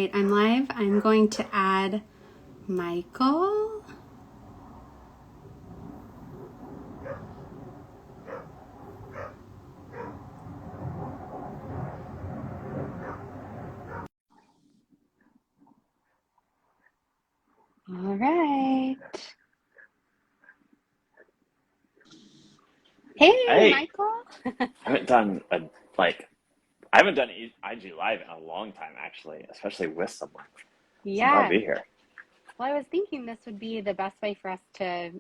right, I'm live. I'm going to add Michael. All right. Hey, Hey, Michael. I haven't done I haven't done IG Live in a long time actually, especially with someone. So I'm glad to Yeah. be here. Well, I was thinking this would be the best way for us to,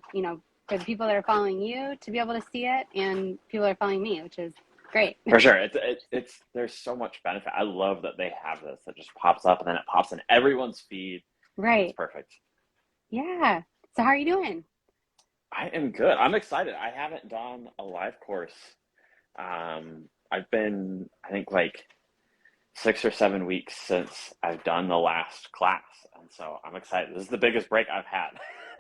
for the people that are following you to be able to see it and people that are following me, which is great. For sure. It's there's so much benefit. I love that they have this that just pops up and then it pops in everyone's feed. It's Right. perfect. Yeah. So how are you doing? I am good. I'm excited. I haven't done a live course. I've been I think like 6 or 7 weeks since I've done the last class, and so I'm excited. This is the biggest break I've had,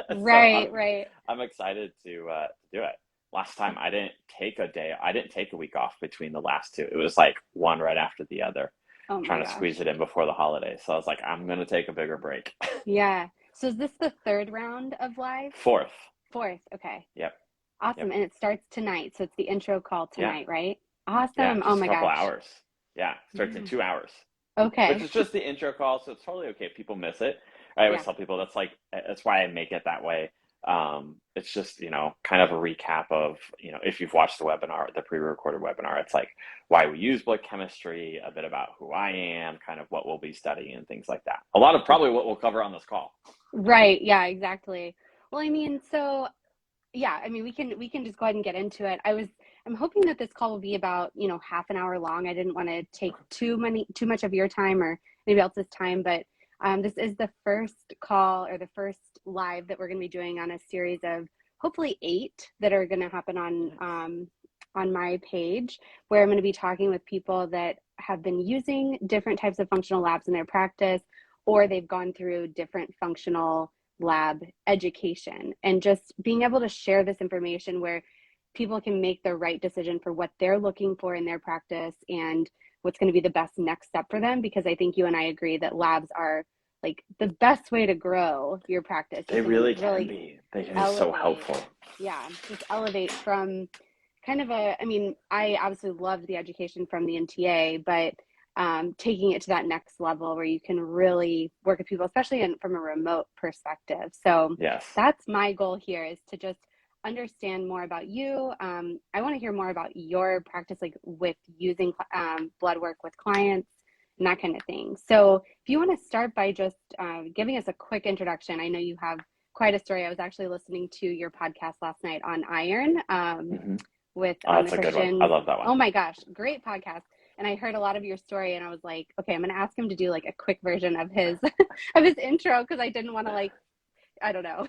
so Right, right. I'm excited to do it. Last time I didn't take a day, I didn't take a week off between the last two. It was like one right after the other, Oh my trying to gosh. squeeze it in before the holidays. So I was like, I'm gonna take a bigger break. Yeah. So is this the third round of live? Fourth, Fourth. Okay. yep, Awesome. yep, And it starts tonight. So it's the intro call yeah, tonight, right? yeah, Awesome. Oh just a my couple gosh. hours. Yeah, starts in Yeah. 2 hours. Which Okay. is just the intro call, so it's totally okay if people miss it. I always Yeah. tell people that's why I make it that way. It's just, kind of a recap of, if you've watched the webinar, the pre-recorded webinar, it's like why we use blood chemistry, a bit about who I am, kind of what we'll be studying and things like that. A lot of probably what we'll cover on this call. Right. Yeah, exactly. Well, I mean, so yeah, I mean, we can just go ahead and get into it. I'm hoping that this call will be about, half an hour long. I didn't want to take too much of your time or anybody else's time, but this is the first call or the first live that we're going to be doing on a series of hopefully 8 that are going to happen on my page, where I'm going to be talking with people that have been using different types of functional labs in their practice, or they've gone through different functional lab education, and just being able to share this information where people can make the right decision for what they're looking for in their practice and what's going to be the best next step for them. Because I think you and I agree that labs are like the best way to grow your practice. You They can really can really be. They can be so elevate. helpful. Yeah, just elevate from kind of I mean, I obviously loved the education from the NTA, but taking it to that next level where you can really work with people, especially from a remote perspective. So Yes. that's my goal here, is to just understand more about you. I want to hear more about your practice, like with using blood work with clients and that kind of thing. So if you want to start by just giving us a quick introduction. I know you have quite a story. I was actually listening to your podcast last night on iron, Hmm. with Oh, the that's a good one. I Christian. love that one. Oh my gosh, great podcast. And I heard a lot of your story, and I was like, okay, I'm gonna ask him to do like a quick version of his of his intro, because I didn't want to, like, I don't know.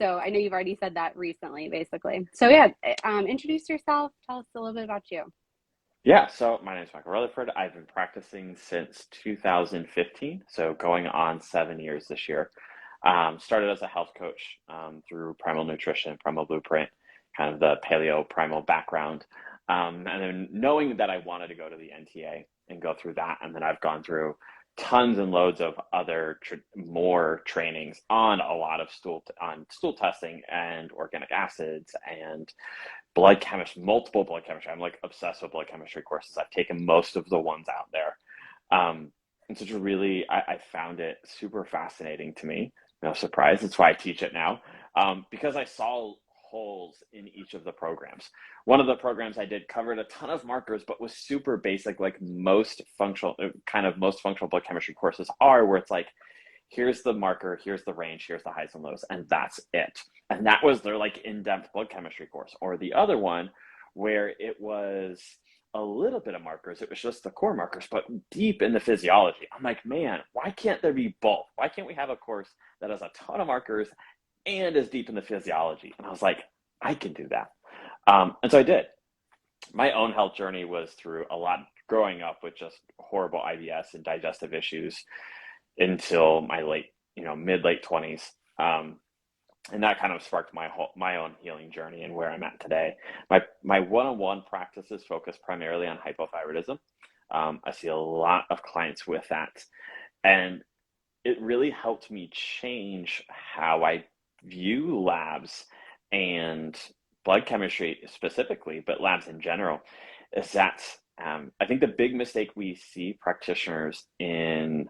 So I know you've already said that recently, basically. So yeah, introduce yourself. Tell us a little bit about you. Yeah, so my name is Michael Rutherford. I've been practicing since 2015, so going on 7 years this year. Started as a health coach through Primal Nutrition, Primal Blueprint, kind of the paleo primal background. And then knowing that I wanted to go to the NTA and go through that, and then I've gone through tons and loads of other more trainings on a lot of stool testing and organic acids and blood chemistry, multiple blood chemistry. I'm like obsessed with blood chemistry courses. I've taken most of the ones out there. And so it's really, I found it super fascinating to me. No surprise. That's why I teach it now. Because I saw holes in each of the programs. One of the programs I did covered a ton of markers, but was super basic, like most functional blood chemistry courses are, where it's like, here's the marker, here's the range, here's the highs and lows, and that's it. And that was their like in-depth blood chemistry course. Or the other one where it was a little bit of markers, it was just the core markers, but deep in the physiology. I'm like, man, why can't there be both? Why can't we have a course that has a ton of markers and is deep in the physiology? And I was like, I can do that. And so I did. My own health journey was through a lot growing up with just horrible IBS and digestive issues until my mid late 20s. And that kind of sparked my own healing journey and where I'm at today. My one-on-one practices focus primarily on hypothyroidism. I see a lot of clients with that, And it really helped me change how I view labs and blood chemistry specifically, but labs in general, is that I think the big mistake we see practitioners in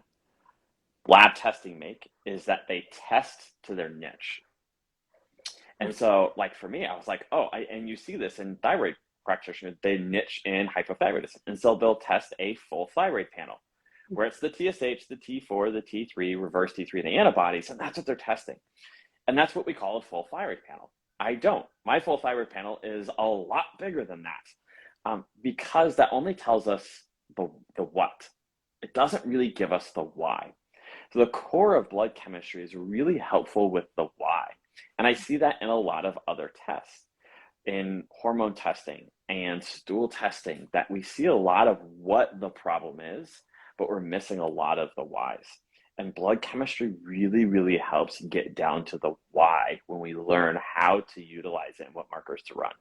lab testing make is that they test to their niche. And so, like for me, I was like, oh, and you see this in thyroid practitioners, they niche in hypothyroidism. And so they'll test a full thyroid panel where it's the TSH, the T4, the T3, reverse T3, the antibodies, and that's what they're testing. And that's what we call a full thyroid panel. I don't. My full thyroid panel is a lot bigger than that, because that only tells us the what. It doesn't really give us the why. So the core of blood chemistry is really helpful with the why. And I see that in a lot of other tests, in hormone testing and stool testing, that we see a lot of what the problem is, but we're missing a lot of the whys. And blood chemistry really, really helps get down to the why when we learn how to utilize it and what markers to run.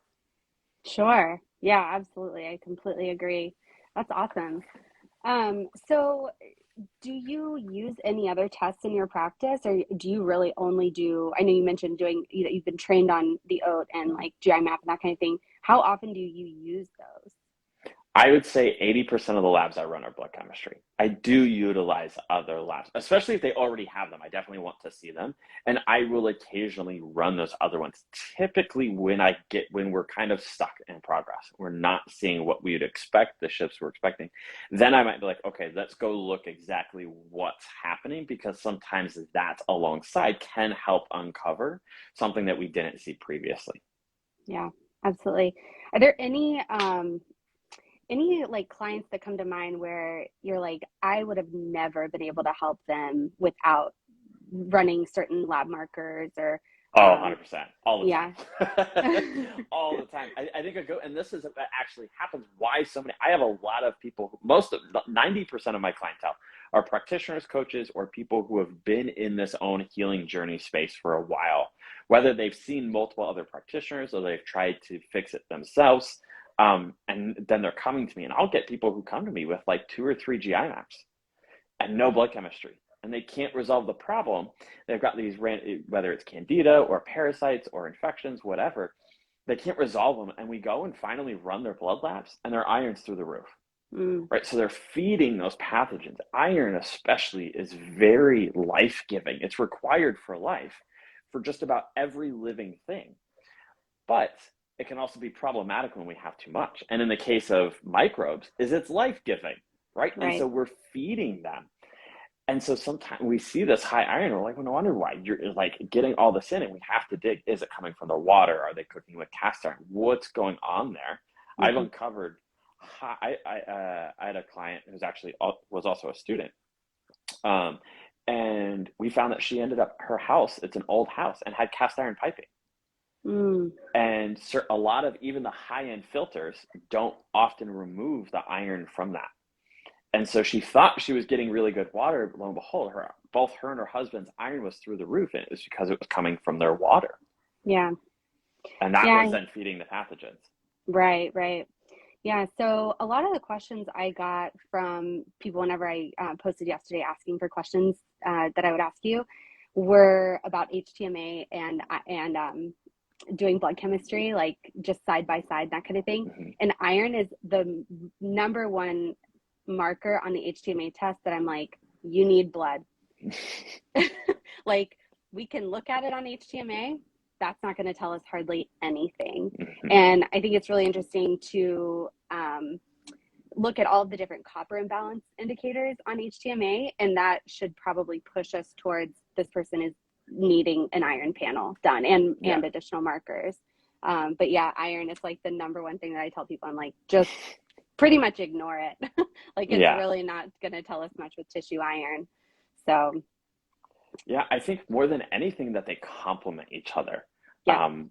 Sure. Yeah, absolutely. I completely agree. That's awesome. So do you use any other tests in your practice, or do you really only do, I know you mentioned doing, you've been trained on the OAT and like GI map and that kind of thing. How often do you use those? I would say 80% of the labs I run are blood chemistry. I do utilize other labs, especially if they already have them. I definitely want to see them. And I will occasionally run those other ones. Typically when we're kind of stuck in progress, we're not seeing what we would expect, the shifts we're expecting. Then I might be like, okay, let's go look exactly what's happening, because sometimes that alongside can help uncover something that we didn't see previously. Yeah, absolutely. Are there any like clients that come to mind where you're like, I would have never been able to help them without running certain lab markers or Oh, 100%. All the yeah. time. All the time. I think and this is that actually happens why so many, I have a lot of people, 90% of my clientele are practitioners, coaches, or people who have been in this own healing journey space for a while, whether they've seen multiple other practitioners or they've tried to fix it themselves. And then they're coming to me, and I'll get people who come to me with like 2 or 3 GI maps and no blood chemistry, and they can't resolve the problem. They've got these, whether it's candida or parasites or infections, whatever, they can't resolve them. And we go and finally run their blood labs, and their iron's through the roof, right? So they're feeding those pathogens. Iron especially is very life-giving. It's required for life for just about every living thing. But it can also be problematic when we have too much. And in the case of microbes, it's life-giving, right? And so we're feeding them. And so sometimes we see this high iron, we're like, well, no wonder why you're like getting all this in, and we have to dig. Is it coming from the water? Are they cooking with cast iron? What's going on there? I've uncovered, I had a client who's actually was also a student. And we found that she ended up, her house, it's an old house, and had cast iron piping. And a lot of even the high-end filters don't often remove the iron from that. And so she thought she was getting really good water, but lo and behold, both her and her husband's iron was through the roof, and it was because it was coming from their water. Yeah. And that was then feeding the pathogens. Right, right. Yeah, so a lot of the questions I got from people whenever I posted yesterday asking for questions that I would ask you were about HTMA and doing blood chemistry, like just side by side, that kind of thing. And iron is the number one marker on the HTMA test that I'm like, you need blood. Like, we can look at it on HTMA. That's not going to tell us hardly anything. And I think it's really interesting to look at all of the different copper imbalance indicators on HTMA, and that should probably push us towards this person is needing an iron panel done and additional markers. But yeah, iron is like the number one thing that I tell people. I'm like, just pretty much ignore it. Like, it's really not going to tell us much with tissue iron. So yeah, I think more than anything that they complement each other.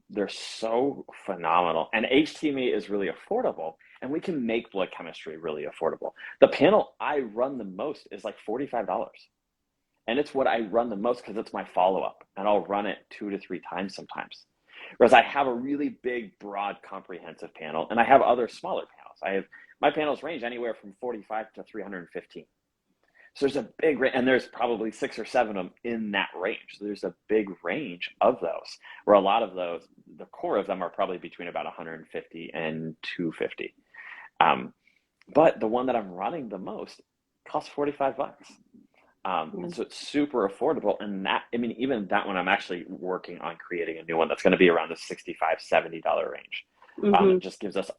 They're so phenomenal, and HTMA is really affordable, and we can make blood chemistry really affordable. The panel I run the most is like $45. And it's what I run the most because it's my follow-up, and I'll run it 2 to 3 times sometimes. Whereas I have a really big, broad, comprehensive panel, and I have other smaller panels. My panels range anywhere from 45 to 315. So there's a big range, and there's probably 6 or 7 of them in that range. So there's a big range of those, where a lot of those, the core of them are probably between about 150 and 250. Um, but the one that I'm running the most costs $45. Yeah. And so it's super affordable. And that, I mean, even that one, I'm actually working on creating a new one that's going to be around the $65, $70 range. Mm-hmm. It just gives us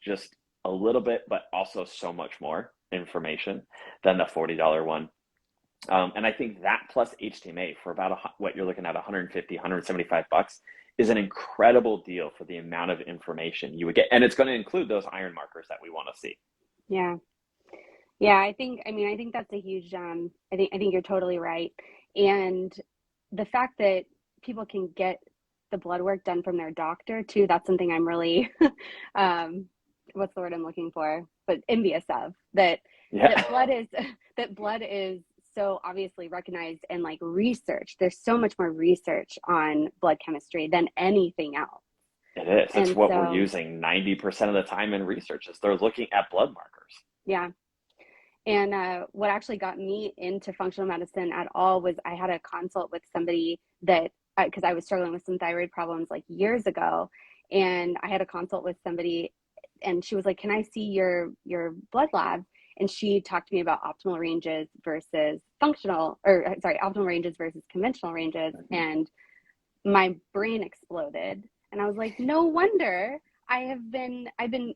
just a little bit, but also so much more information than the $40 one. And I think that plus HTMA for about what you're looking at, 150, $175 is an incredible deal for the amount of information you would get. And it's going to include those iron markers that we want to see. Yeah. Yeah, I think that's a huge, I think you're totally right. And the fact that people can get the blood work done from their doctor too, that's something I'm really, um, what's the word I'm looking for, but envious of, that, Yeah, that blood is, that blood is so obviously recognized and like research. There's so much more research on blood chemistry than anything else. it is. It's And what we're so, using 90% of the time in research is they're looking at blood markers. yeah. And what actually got me into functional medicine at all was I had a consult with somebody that, because I was struggling with some thyroid problems like years ago, and I had a consult with somebody, and she was like, "Can I see your blood lab?" And she talked to me about optimal ranges versus functional, or sorry, optimal ranges versus conventional ranges, Mhm. and my brain exploded. And I was like, no wonder I've been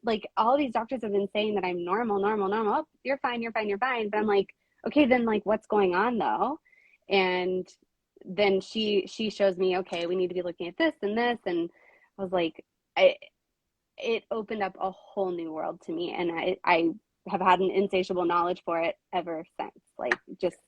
like, all these doctors have been saying that I'm normal, normal, normal. Oh, you're fine, you're fine, you're fine. But I'm like, okay, then like, what's going on though? And then she shows me, okay, we need to be looking at this and this. And I was like, it opened up a whole new world to me. And I have had an insatiable knowledge for it ever since. Like, just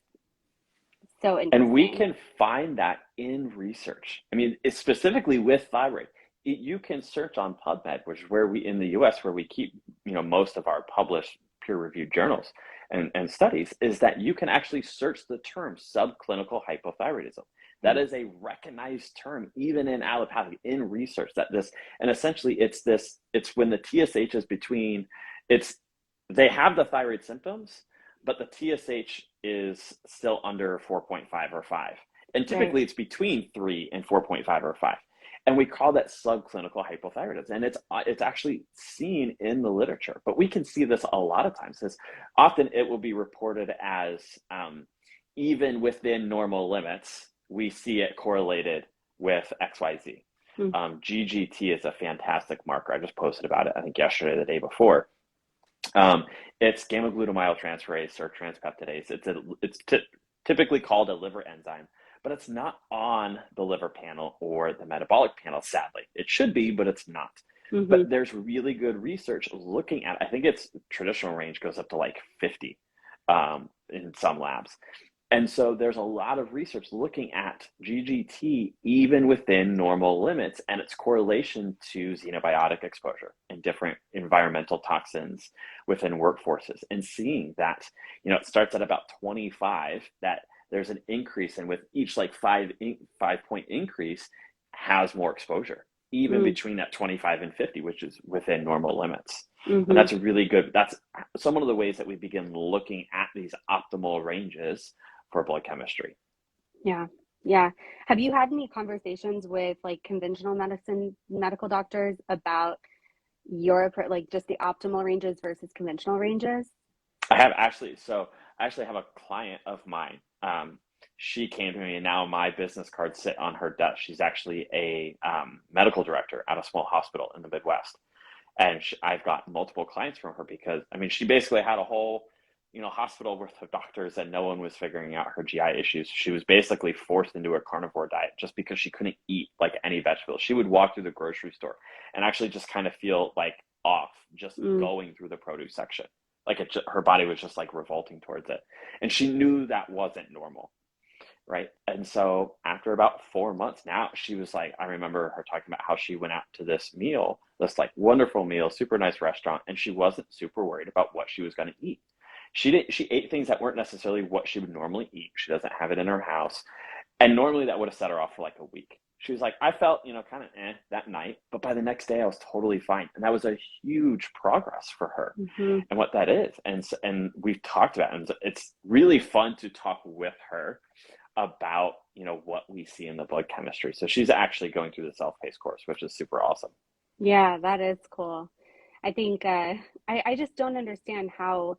so And we interesting. can find that in research. I mean, it's specifically with thyroid. You can search on PubMed, which is where we in the US where we keep, most of our published peer-reviewed journals and studies, is that you can actually search the term subclinical hypothyroidism. That Mm, is a recognized term, even in allopathic, in research, that this, and essentially it's when the TSH is between, it's, they have the thyroid symptoms, but the TSH is still under 4.5 or 5. And right. typically it's between 3 and 4.5 or 5. And we call that subclinical hypothyroidism. And it's actually seen in the literature. But we can see this a lot of times, because often it will be reported as even within normal limits, we see it correlated with XYZ. Mm, GGT is a fantastic marker. I just posted about it, I think yesterday, the day before. Um, it's gamma glutamyl transferase or transpeptidase. It's typically called a liver enzyme, but it's not on the liver panel or the metabolic panel, sadly. It should be, but it's not. But mm-hmm. there's really good research looking at, I think its traditional range goes up to like 50 in some labs. And so there's a lot of research looking at GGT even within normal limits and its correlation to xenobiotic exposure and different environmental toxins within workforces, and seeing that, it starts at about 25, that there's an increase, and with each like 5 point increase has more exposure, even Mm, between that 25 and 50, which is within normal limits. And mm-hmm. that's a really good, that's some of the ways that we begin looking at these optimal ranges for blood chemistry. Yeah. Yeah. Have you had any conversations with like conventional medicine medical doctors about like just the optimal ranges versus conventional ranges? I actually have a client of mine. She came to me, and now my business cards sit on her desk. She's actually a medical director at a small hospital in the Midwest. And I've got multiple clients from her because, I mean, she basically had a whole, hospital worth of doctors, and no one was figuring out her GI issues. She was basically forced into a carnivore diet just because she couldn't eat like any vegetables. She would walk through the grocery store and actually just kind of feel like off just Mm, going through the produce section. Like her body was just like revolting towards it. And she knew that wasn't normal. Right. And so after about 4 months now, she was like, I remember her talking about how she went out to this meal, this like wonderful meal, super nice restaurant, and she wasn't super worried about what she was going to eat. She ate things that weren't necessarily what she would normally eat. She doesn't have it in her house. And normally that would have set her off for like a week. she was like, I felt, kind of that night, but by the next day I was totally fine. And that was a huge progress for her Mm-hmm. and what that is. And we've talked about it. And it's really fun to talk with her about, what we see in the blood chemistry. So she's actually going through the self-paced course, which is super awesome. Yeah, that is cool. I think I just don't understand how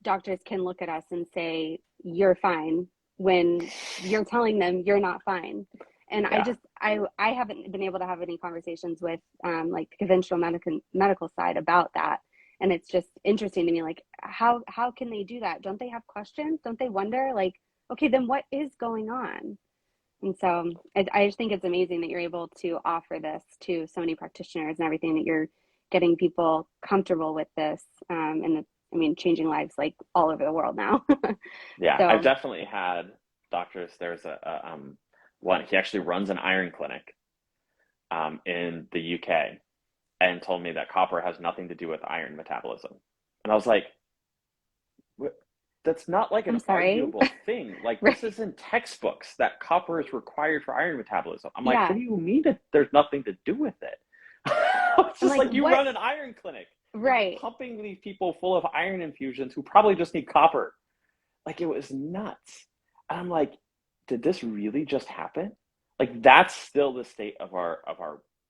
doctors can look at us and say, you're fine, when you're telling them you're not fine. And Yeah. I haven't been able to have any conversations with like the conventional medical side about that. And it's just interesting to me, like, how can they do that? Don't they have questions? Don't they wonder, like, okay, then what is going on? And so I just think it's amazing that you're able to offer this to so many practitioners and everything, that you're getting people comfortable with this, and I mean, changing lives like all over the world now. Yeah, I've So, definitely had doctors. There's one, he actually runs an iron clinic in the UK, and told me that copper has nothing to do with iron metabolism. And I was like, what? That's not like I'm an sorry. arguable thing. Like, this Right. is in textbooks that copper is required for iron metabolism. I'm like, what Yeah. do you mean that there's nothing to do with it? It's I'm just like, like, you what? run an iron clinic. You're Right. pumping these people full of iron infusions who probably just need copper. Like, it was nuts. And I'm like, did this really just happen? Like, that's still the state of our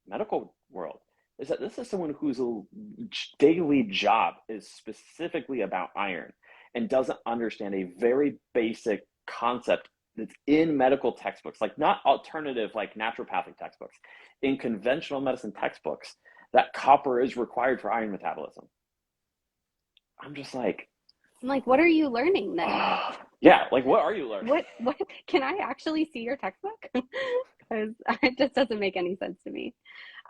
medical world. Is that this is someone whose daily job is specifically about iron and doesn't understand a very basic concept that's in medical textbooks, like not alternative, like naturopathic textbooks, in conventional medicine textbooks, that copper is required for iron metabolism. I'm just like, I'm like, what are you learning then? yeah, like, what are you learning? What can I actually see your textbook? Because it just doesn't make any sense to me.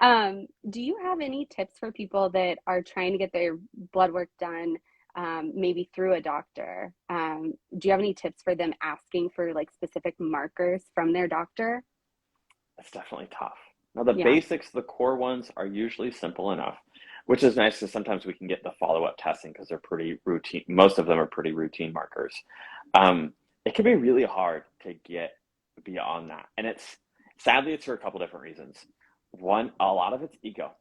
Do you have any tips for people that are trying to get their blood work done, maybe through a doctor? Do you have any tips for them asking for like specific markers from their doctor? It's definitely tough. Now, the Yeah, basics, the core ones, are usually simple enough, which is nice because sometimes we can get the follow-up testing because they're pretty routine. Most of them are pretty routine markers. It can be really hard to get beyond that. And sadly, it's for a couple different reasons. One, a lot of it's ego.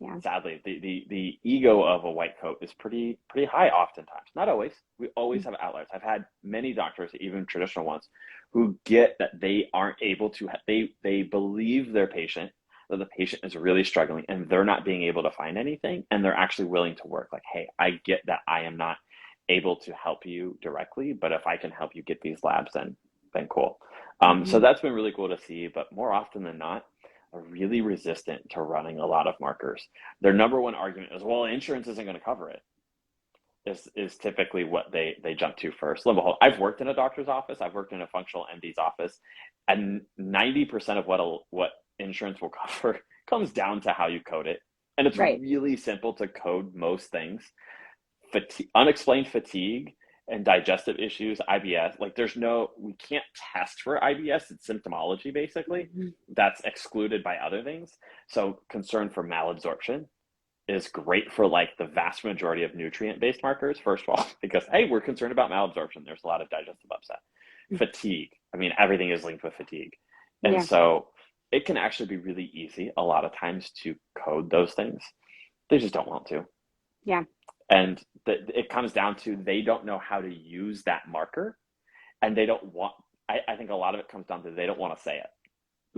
yeah, Sadly, the ego of a white coat is pretty high oftentimes. Not always. We always have outliers. I've had many doctors, even traditional ones, who get that they aren't able to. They believe their patient, that the patient is really struggling and they're not being able to find anything, and they're actually willing to work. Like, hey, I get that I am not able to help you directly, but if I can help you get these labs, then cool. So hmm, that's been really cool to see. But more often than not, are really resistant to running a lot of markers. Their number one argument is, well, insurance isn't going to cover it. Is typically what they jump to first. Lo and behold, I've worked in a doctor's office. I've worked in a functional MD's office, and 90% of what insurance will cover comes down to how you code it. And it's right. really simple to code most things. Unexplained fatigue and digestive issues, IBS, like we can't test for IBS. It's symptomology, basically. Hmm. That's excluded by other things. So concern for malabsorption is great for like the vast majority of nutrient-based markers, first of all, because, hey, we're concerned about malabsorption. There's a lot of digestive upset. Fatigue, I mean, everything is linked with fatigue. And Yeah, so it can actually be really easy a lot of times to code those things. They just don't want to. yeah. And it comes down to they don't know how to use that marker, and they don't want, I think a lot of it comes down to they don't want to say it.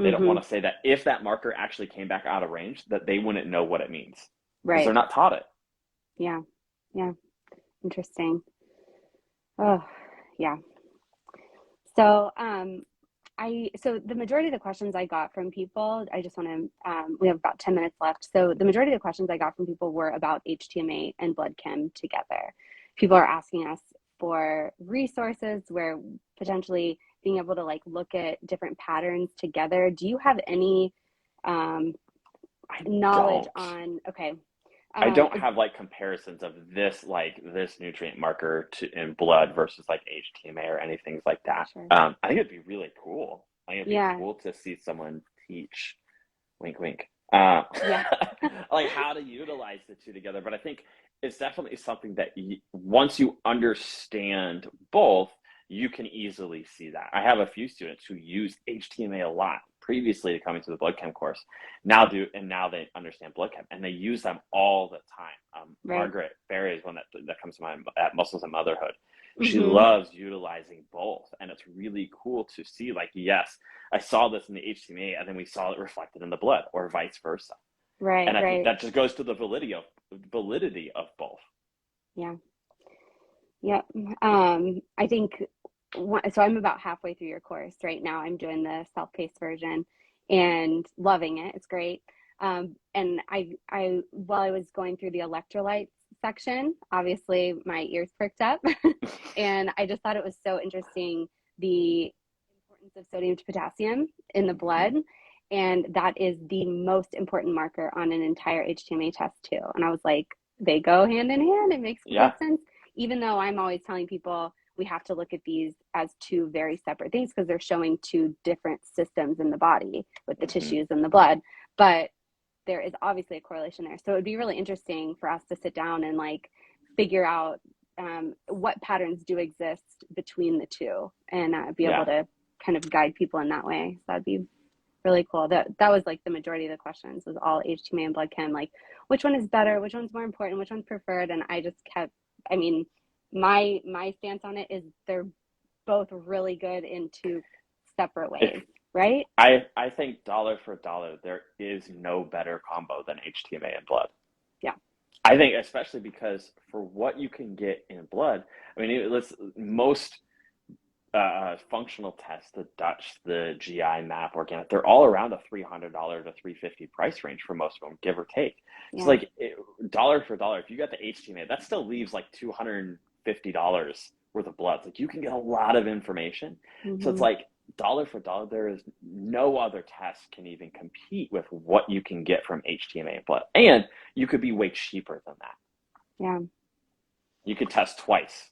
They don't Hmm. want to say that if that marker actually came back out of range, that they wouldn't know what it means because they're Right. not taught it. Yeah. Yeah. Interesting. Oh, yeah. So, so the majority of the questions I got from people, I just want to, we have about 10 minutes left. So the majority of the questions I got from people were about HTMA and Bloodcam together. People are asking us for resources where potentially being able to like look at different patterns together. Do you have any um, I knowledge don't. on, okay. I don't Is, have like comparisons of this nutrient marker in blood versus like HTMA or anything like that. sure. I think it'd be really cool. I think it'd be Yeah. cool to see someone teach, wink, wink, Yeah. like how to utilize the two together. But I think it's definitely something that once you understand both, you can easily see that. I have a few students who use HTMA a lot, previously to coming to the Bloodcam course now they understand Bloodcam and they use them all the time. Right. Margaret Berry is one that comes to mind at Muscles and Motherhood. She Mm-hmm. loves utilizing both, and it's really cool to see, like, yes, I saw this in the HTMA and then we saw it reflected in the blood, or vice versa. Right, And I think right. that just goes to the validity of both. Yeah. Yeah. I think so I'm about halfway through your course right now. I'm doing the self-paced version and loving it. It's great. And I while I was going through the electrolytes section, obviously my ears pricked up and I just thought it was so interesting, the importance of sodium to potassium in the blood. And that is the most important marker on an entire HTMA test too. And I was like, they go hand in hand. It makes Yeah. complete sense. Even though I'm always telling people we have to look at these as two very separate things because they're showing two different systems in the body with the tissues and the blood. But there is obviously a correlation there. So it would be really interesting for us to sit down and like figure out what patterns do exist between the two and be Yeah. able to kind of guide people in that way. So that'd be really cool. That was like the majority of the questions was all HTMA and blood chem, like which one is better, which one's more important, which one's preferred. And I just kept, I mean, my stance on it is they're both really good in two separate ways, right? I think dollar for dollar, there is no better combo than HTMA and blood. Yeah. I think especially because for what you can get in blood, I mean, most functional tests, the Dutch, the GI map, organic, they're all around a $300 to $350 price range for most of them, give or take. Yeah. It's like dollar for dollar. If you got the HTMA, that still leaves like $250 worth of blood. It's like you can get a lot of information. So it's like dollar for dollar, there is no other test can even compete with what you can get from HTMA and blood. And you could be way cheaper than that. Yeah. You could test twice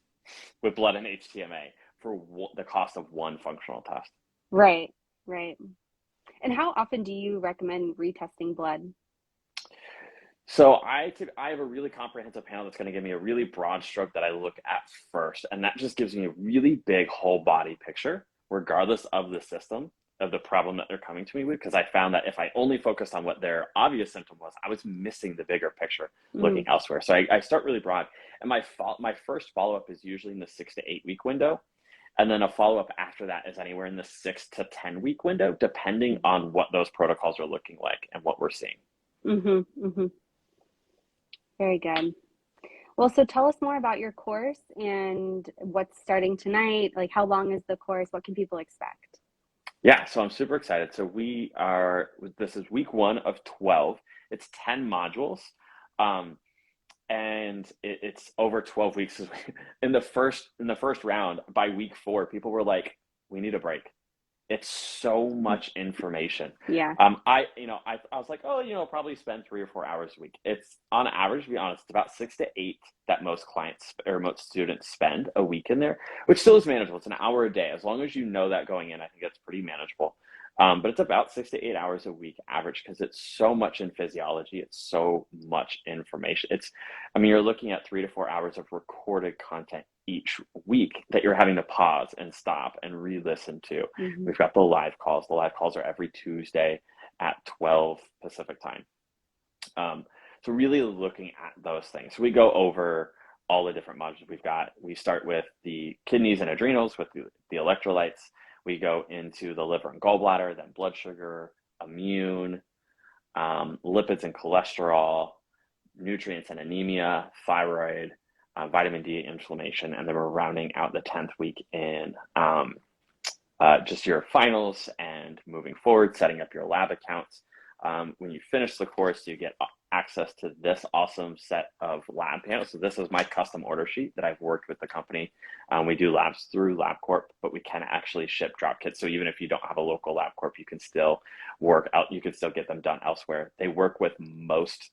with blood and HTMA for the cost of one functional test. Right, right. And how often do you recommend retesting blood? So I have a really comprehensive panel that's going to give me a really broad stroke that I look at first, and that just gives me a really big whole body picture, regardless of the system, of the problem that they're coming to me with, because I found that if I only focused on what their obvious symptom was, I was missing the bigger picture looking elsewhere. So I start really broad, and my first follow-up is usually in the 6 to 8 week window. And then a follow-up after that is anywhere in the 6 to 10 week window, depending on what those protocols are looking like and what we're seeing. Very good. Well, so tell us more about your course and what's starting tonight. Like, how long is the course? What can people expect? Yeah, so I'm super excited. So this is week 1 of 12. It's 10 modules. And it's over 12 weeks. In the first round, by week 4, people were like, we need a break. It's so much information. Yeah. I was like, oh, probably spend 3 or 4 hours a week. It's on average, to be honest, about 6 to 8 that most clients or most students spend a week in there, which still is manageable. It's an hour a day. As long as you know that going in, I think that's pretty manageable. But it's about 6 to 8 hours a week average because it's so much in physiology. It's so much information. You're looking at 3 to 4 hours of recorded content each week that you're having to pause and stop and re-listen to. We've got the live calls. The live calls are every Tuesday at 12 Pacific time. So really looking at those things. So we go over all the different modules we've got. We start with the kidneys and adrenals with the electrolytes. We go into the liver and gallbladder, then blood sugar, immune, lipids and cholesterol, nutrients and anemia, thyroid, vitamin D, inflammation, and then we're rounding out the 10th week in just your finals and moving forward, setting up your lab accounts. When you finish the course, you get access to this awesome set of lab panels. So this is my custom order sheet that I've worked with the company. We do labs through LabCorp, but we can actually ship drop kits. So even if you don't have a local LabCorp, you can still you can still get them done elsewhere. They work with most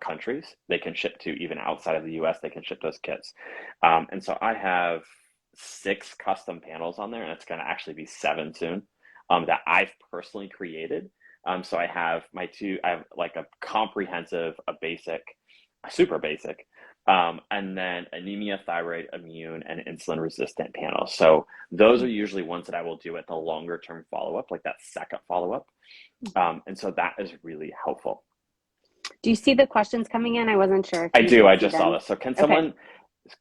countries. They can ship to even outside of the US, they can ship those kits. And so I have 6 custom panels on there, and it's going to actually be 7 soon, that I've personally created. So I have I have like a comprehensive, a basic, a super basic, and then anemia, thyroid, immune, and insulin resistant panels. So those are usually ones that I will do at the longer term follow-up, like that second follow-up. And so that is really helpful. Do you see the questions coming in? I wasn't sure if I you do. could I see just saw them. this. So Okay.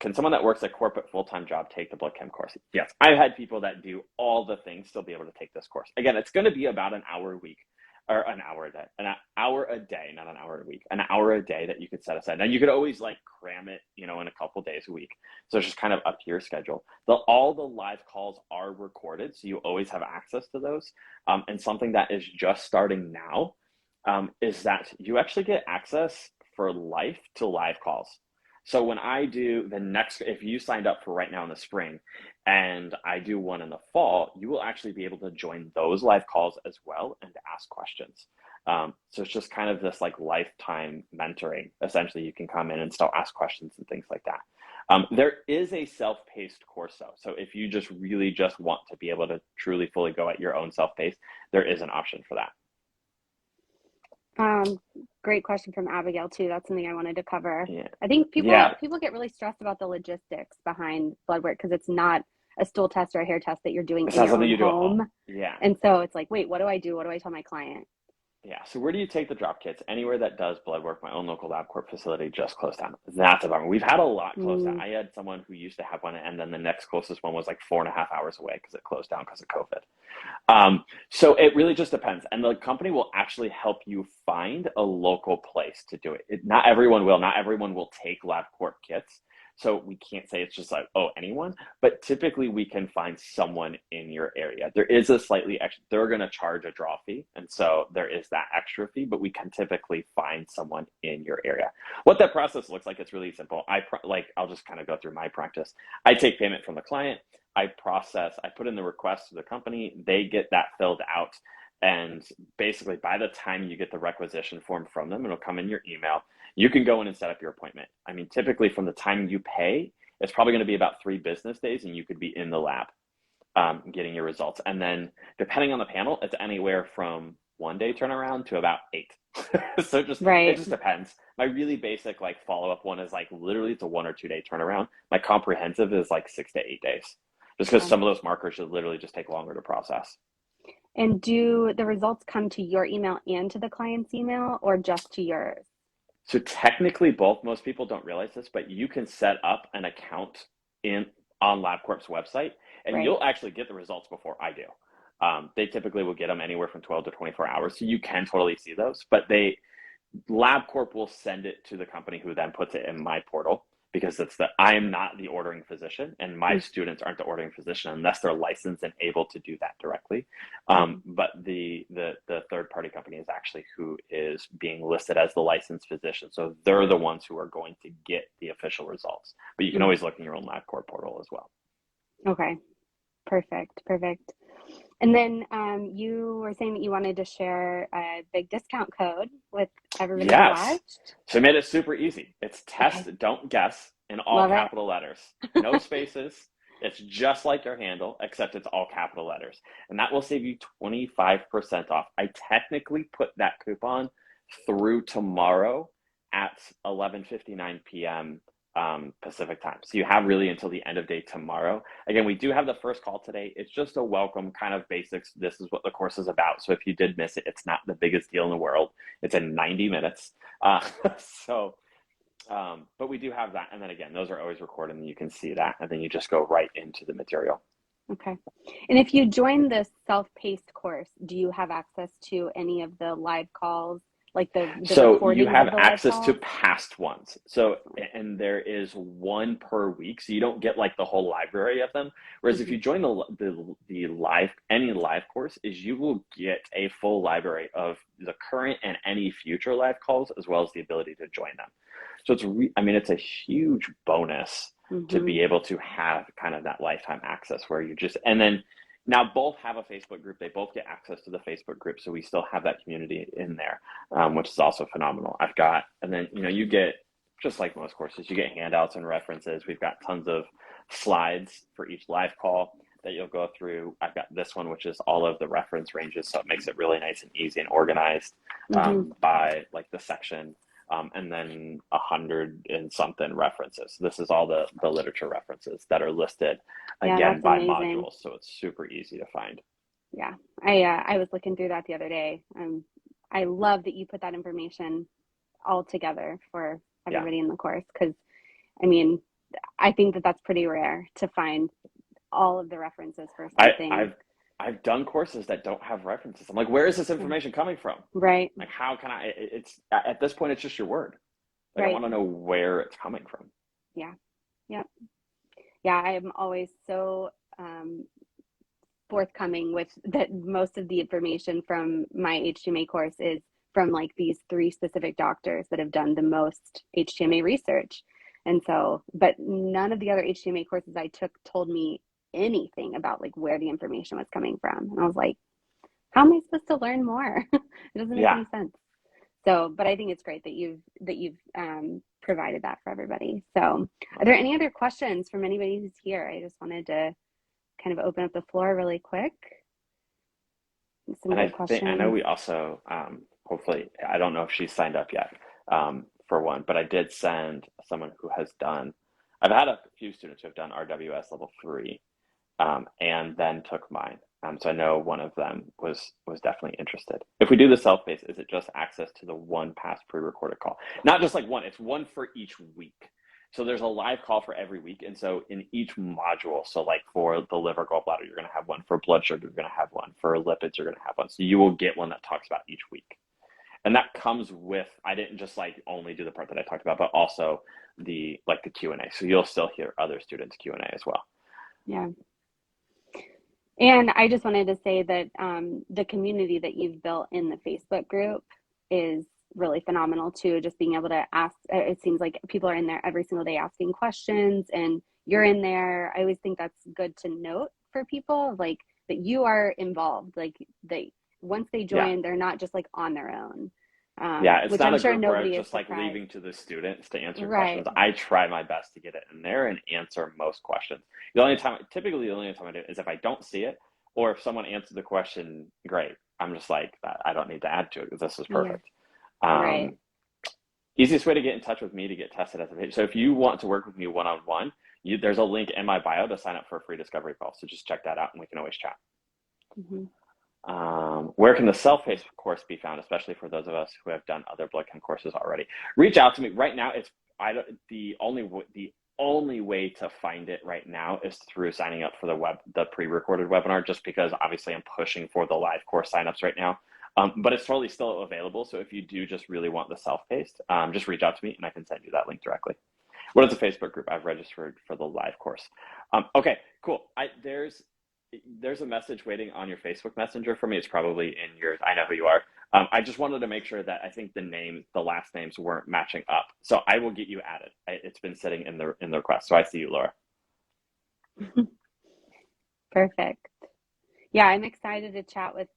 can someone that works a corporate full-time job take the Bloodcam course? Yes. I've had people that do all the things still be able to take this course. Again, it's going to be about an hour a week, or an hour a day, an hour a day, not an hour a week, an hour a day that you could set aside. And you could always like cram it, in a couple days a week. So it's just kind of up to your schedule. All the live calls are recorded, so you always have access to those. And something that is just starting now is that you actually get access for life to live calls. So when I do if you signed up for right now in the spring and I do one in the fall, you will actually be able to join those live calls as well and ask questions. So it's just kind of this like lifetime mentoring. Essentially, you can come in and still ask questions and things like that. There is a self-paced course though. So if you just really just want to be able to truly fully go at your own self-pace, there is an option for that. Great question from Abigail too. That's something I wanted to cover. Yeah. I think Yeah. people get really stressed about the logistics behind blood work because it's not a stool test or a hair test that you're doing It's in not your something own you do. home. Yeah. And so it's like, wait, what do I do? What do I tell my client? Yeah. So where do you take the drop kits? Anywhere that does blood work. My own local LabCorp facility just closed down. That's a bummer. We've had a lot close down. Mm, I had someone who used to have one, and then the next closest one was like 4.5 hours away because it closed down because of COVID. So it really just depends. And the company will actually help you find a local place to do it. Not everyone will. Not everyone will take LabCorp kits. So we can't say it's just like, oh, anyone. But typically we can find someone in your area. There is a slightly extra, they're going to charge a draw fee. And so there is that extra fee, but we can typically find someone in your area. What that process looks like, it's really simple. I'll just kind of go through my practice. I take payment from the client. I put in the request to the company, they get that filled out. And basically by the time you get the requisition form from them, it'll come in your email. You can go in and set up your appointment. I mean, typically from the time you pay, it's probably going to be about 3 business days and you could be in the lab getting your results. And then depending on the panel, it's anywhere from 1 day turnaround to about 8. So it right. just depends. My really basic like follow-up one is like literally it's a 1 or 2 day turnaround. My comprehensive is like 6 to 8 days. Just because Okay. some of those markers should literally just take longer to process. And do the results come to your email and to the client's email or just to yours? So technically both, most people don't realize this, but you can set up an account in on LabCorp's website and Right. you'll actually get the results before I do. They typically will get them anywhere from 12 to 24 hours. So you can totally see those, but LabCorp will send it to the company who then puts it in my portal because I am not the ordering physician and my students aren't the ordering physician unless they're licensed and able to do that directly. But the third party company is actually who is being listed as the licensed physician. So they're the ones who are going to get the official results, but you can always look in your own LabCorp portal as well. Okay. Perfect. Perfect. And then you were saying that you wanted to share a big discount code with everybody who Yes. watched. So I made it super easy. It's Okay. test, don't guess in all Love it. capital letters. No spaces. It's just like your handle, except it's all capital letters. And that will save you 25% off. I technically put that coupon through tomorrow at 11:59 p.m. Pacific time. So you have really until the end of day tomorrow. Again, we do have the first call today. It's just a welcome kind of basics. This is what the course is about. So if you did miss it, it's not the biggest deal in the world. It's in 90 minutes. So, but we do have that. And then again, those are always recorded and you can see that. And then you just go right into the material. Okay. And if you join the self-paced course, do you have access to any of the live calls, like the So you recordings have of the live access to calls? past ones. So, and there is one per week. So you don't get like the whole library of them. Whereas if Mm-hmm. you join the live, any live course is you will get a full library of the current and any future live calls, as well as the ability to join them. So it's a huge bonus to Mm-hmm. be able to have kind of that lifetime access where and then now both have a Facebook group. They both get access to the Facebook group. So we still have that community in there, which is also phenomenal. And then, you get, just like most courses, you get handouts and references. We've got tons of slides for each live call that you'll go through. I've got this one, which is all of the reference ranges. So it makes it really nice and easy and organized Mm-hmm. by like the section and then 100 and something references. This is all the literature references that are listed Yeah, again that's by amazing. modules, so it's super easy to find. Yeah, I was looking through that the other day. I love that you put that information all together for Yeah, everybody in the course because I mean, I think that that's pretty rare to find all of the references for I, something. I've I've done courses that don't have references. I'm like, where is this Yeah. information coming from? Right, Like, how can I? It's at this point, it's just your word. Like, I right. want to know where it's coming from. Yeah, yeah, yeah. I am always so um, forthcoming with that. Most of the information from my HTMA course is from like these three specific doctors that have done the most HTMA research. And so, but none of the other HTMA courses I took told me anything about like where the information was coming from. And I was like, how am I supposed to learn more? It doesn't make Yeah. any sense. So, but I think it's great that you've provided that for everybody. So, are there any other questions from anybody who's here? I just wanted to kind of open up the floor really quick. Some And good I know questions. we also, hopefully, I don't know if she's signed up yet, for one, but I did send someone who has done, I've had a few students who have done RWS level 3, and then took mine. So I know one of them was definitely interested. If we do the self-paced, is it just access to the one past pre-recorded call? Not just like one, it's one for each week. So there's a live call for every week. And so in each module, so like for the liver gallbladder, you're going to have one. For blood sugar, you're going to have one. For lipids, you're going to have one. So you will get one that talks about each week. And that comes with, I didn't just like only do the part that I talked about, but also the Q&A. So you'll still hear other students Q&A as well. Yeah. And I just wanted to say that the community that you've built in the Facebook group is really phenomenal too. Just being able to ask, it seems like people are in there every single day asking questions, and you're in there. I always think that's good to note for people, like that you are involved. Like they once they Yeah. join, they're not just like on their own, Yeah, it's which not I'm a sure group where I'm nobody is just like surprised. leaving to the students to answer Right. questions. I try my best to get it in there and answer most questions. Typically the only time I do it is if I don't see it, or if someone answered the question, great. I'm just like, I don't need to add to it because this is Yeah. perfect. Right. Um, Easiest way to get in touch with me to get tested as a patient. So if you want to work with me one-on-one, there's a link in my bio to sign up for a free discovery call. So just check that out and we can always chat. Mm-hmm. Where can the self-paced course be found, especially for those of us who have done other Bloodcam courses already? Reach out to me. Right now, the only way to find it right now is through signing up for the pre-recorded webinar, just because obviously I'm pushing for the live course signups right now. But it's totally still available. So if you do just really want the self-paced, just reach out to me and I can send you that link directly. What is a Facebook group? I've registered for the live course. Okay, cool. There's a message waiting on your Facebook Messenger for me. It's probably in yours. I know who you are. I just wanted to make sure that I think the last names weren't matching up. So I will get you added. It's been sitting in the request. So I see you, Laura. Perfect. Yeah, I'm excited to chat with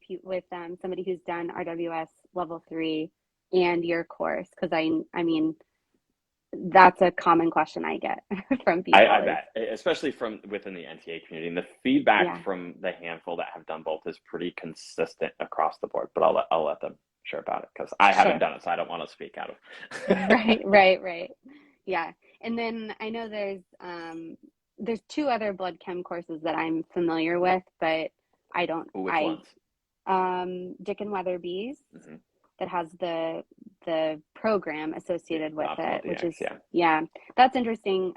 somebody who's done RWS level 3 and your course because I mean that's a common question I get from people. I bet, especially from within the NTA community, and the feedback Yeah, from the handful that have done both is pretty consistent across the board. But I'll let them share about it because I haven't sure. done it, so I don't want to speak out of. Right. Yeah, and then I know there's two other blood chem courses that I'm familiar with, but I don't Which I ones? Dick and Weatherby's Mm-hmm. that has the program associated The with optimal it, which DX, is yeah. yeah, that's interesting.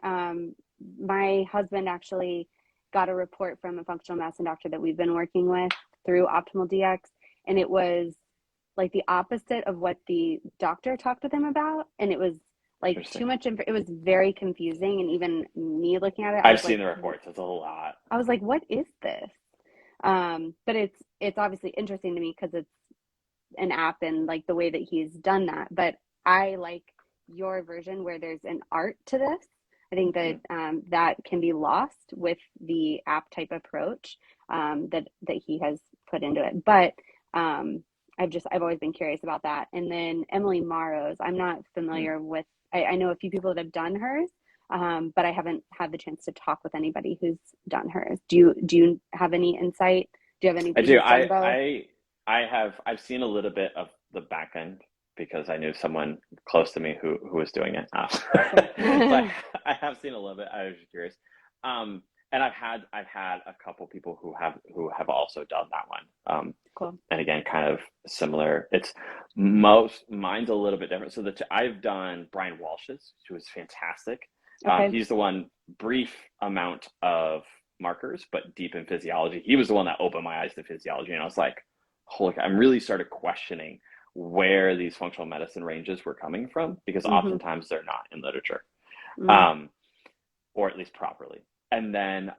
My husband actually got a report from a functional medicine doctor that we've been working with through Optimal DX, and it was like the opposite of what the doctor talked with him about, and it was like too Interesting. much it was very confusing, and even me looking at it, I've seen the reports. It's a lot. I was like, what is this? But it's obviously interesting to me because it's an app and like the way that he's done that. But I like your version where there's an art to this. I think that that can be lost with the app type approach that he has put into it. But I've always been curious about that. And then Emily Morrow's, I'm not Mm-hmm. familiar with. I know a few people that have done hers, but I haven't had the chance to talk with anybody who's done hers. Do you have any insight? Do you have I anybody do. who's done both? I've seen a little bit of the back end because I knew someone close to me who was doing it. Awesome. So I have seen a little bit. I was just curious. And I've had a couple people who have also done that one. Cool. And again, kind of similar. Mine's a little bit different. So I've done Brian Walsh's, who was fantastic. Okay. He's the one, brief amount of markers, but deep in physiology. He was the one that opened my eyes to physiology, and I was like, holy, I'm really started questioning where these functional medicine ranges were coming from, because oftentimes they're not in literature, or at least properly. And then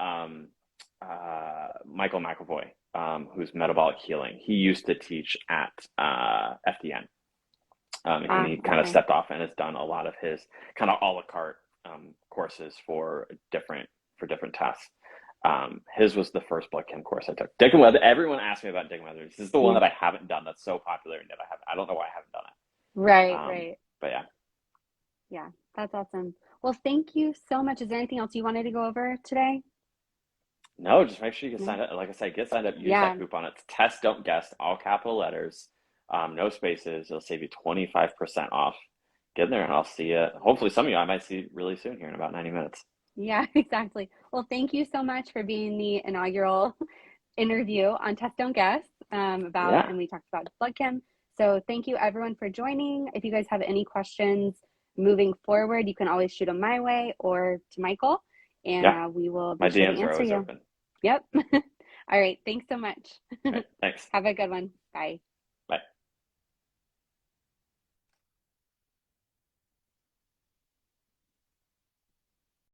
Michael McAvoy, who's metabolic healing, he used to teach at FDN. And he kind of stepped off and has done a lot of his kind of a la carte courses for different tests. His was the first Bloodcam course I took. Dick and Weather. Everyone asks me about Dick and Weather. This is the one that I haven't done. That's so popular, and I don't know why I haven't done it. Right. But yeah, that's awesome. Well, thank you so much. Is there anything else you wanted to go over today? No, just make sure you get signed up. Like I said, get signed up. Use that coupon. It's test, don't guess, all capital letters, no spaces. It'll save you 25% off. Get in there, and I'll see you. Hopefully, some of you I might see really soon here in about 90 minutes. Yeah, exactly. Well, thank you so much for being the inaugural interview on Test Don't Guess and we talked about Bloodcam. So thank you everyone for joining. If you guys have any questions moving forward, you can always shoot them my way or to Michael, and we will be sure to answer you. Open. Yep. All right. Thanks so much. Right, thanks. Have a good one. Bye.